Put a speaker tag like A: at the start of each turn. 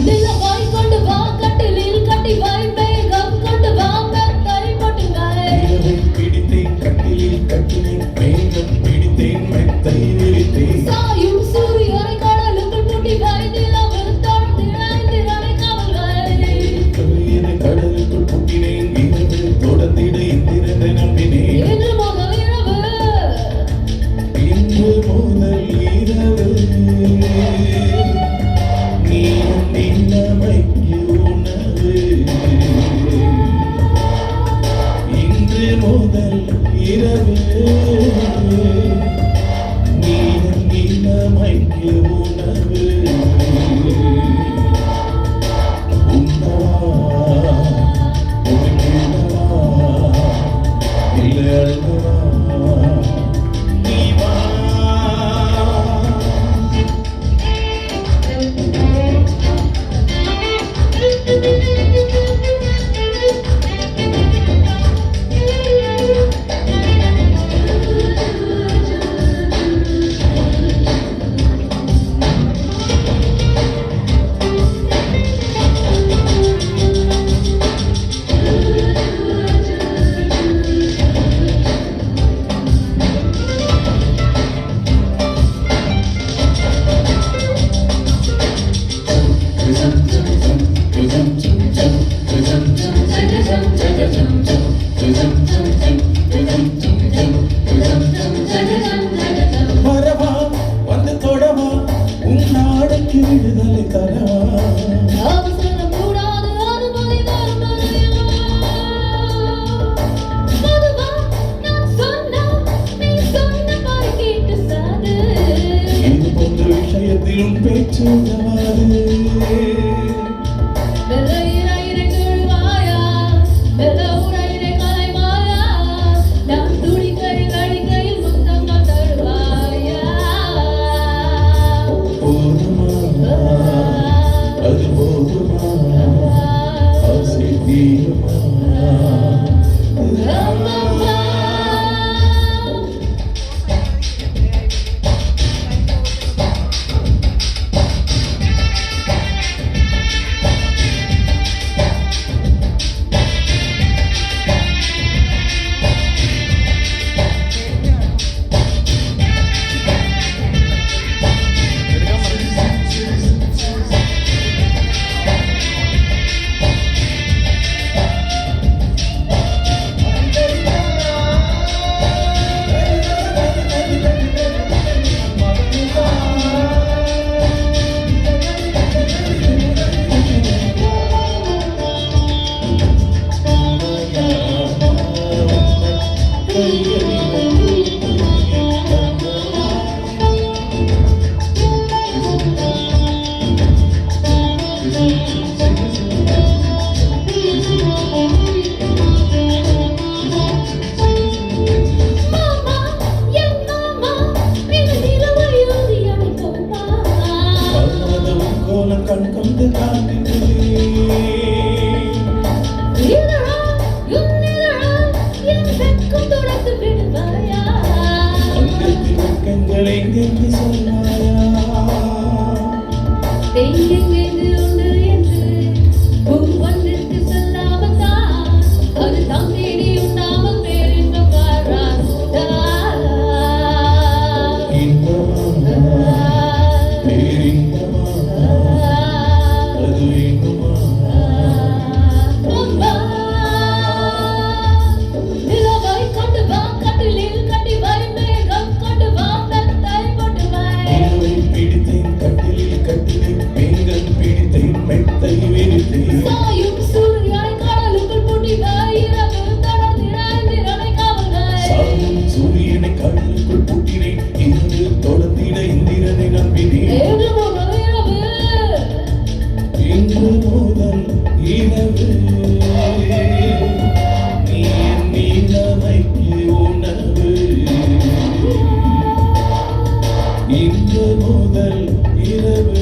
A: நிலவாய் கொண்டு வா கட்டிலில் கட்டி வாய் மேகம் கொண்டு வா மெத்தை போட்டு வாய்
B: பிடித்தேன் கட்டிலில் கட்டிலில் மேகம் பிடித்தேன் மெத்தை விரித்தேன்
A: சாயும் சூரியனை கடலுக்குள் பூட்டி வாய் நிலவில் தொடர்ந்திடாய் காவல்வாய்
B: கடலுக்குள் பூட்டினேன் இரவு தொடர்ந்திட இந்திரனை நம்பினேன்
A: இன்று முதல் இரவு
B: இன்று முதல் இரவு நீ நிலைமைக்கு உணவு இன்று முதல் இரவு நீ நிலைமைக்கு உணவு உண்ணவா உனக்கிழவா இல்லை அழுவா நீ வா வரவா வந்து தொடவா உன் நாடுக்கு விடுதலை தரவா
A: அவசரம் கூடாது அனுமதி தரும் பொதுவா நான் சொன்னா நீ சொன்னபடி கேட்டு சாது
B: இது போன்ற விஷயத்திலும் பேச்சு உதவாது
A: வெள்ளையிரை தொழுவாயா வெள்ள உரையிரை கலைவாயா நான் துணிக்கையில் அடிக்கையில் முத்தங்கள் தருவாயா
B: போதுமா அது போதுமா ஆசை தீருமா
A: மாமா என் மாமா இது நிலவை எழுதி அழைக்கவுமா
B: காணாதவன் கோலம் கண் கொண்டு காட்டுகிறேன்
A: இதழா இதழா என் வெட்கம் துடைத்து விடுவாயா
B: அங்கத்தின் வெட்கங்கள் எங்கெங்கு சொன்னாயா
A: எங்கெங்கு உண்டு என்று ஒவ்வொன்றிற்கு சொல்லாமல் தான் அது தாம் தேடி உண்டாமல் பேரின்பம் பாராதா
B: இன்பமா பேரின்பமா அது வேண்டுமா
A: அம்மா நிலவை கொண்டு வா கட்டிலில் கட்டி வாய் மேகம் கொண்டு வா மெத்தை போட்டு வாய்
B: நிலவை பிடித்தேன் கட்டிலில் கட்டிலில் மேகம் பிடித்தேன் மெத்தை விரித்தேன்
A: சாயும் சூரியனை கடலுக்குள் பூட்டி வாய் இரவு தொடர்ந்திடாய் காவல்வாய்
B: சாயும் சூரியனை கடலுக்குள் பூட்டினேன் இன்று தொடர்ந்திட இந்திரனை நம்பினேன்
A: இன்று முதல் இரவு
B: இன்று முதல் இரவு நீ நிலைமைக்கு உணவு இன்று முதல் இரவு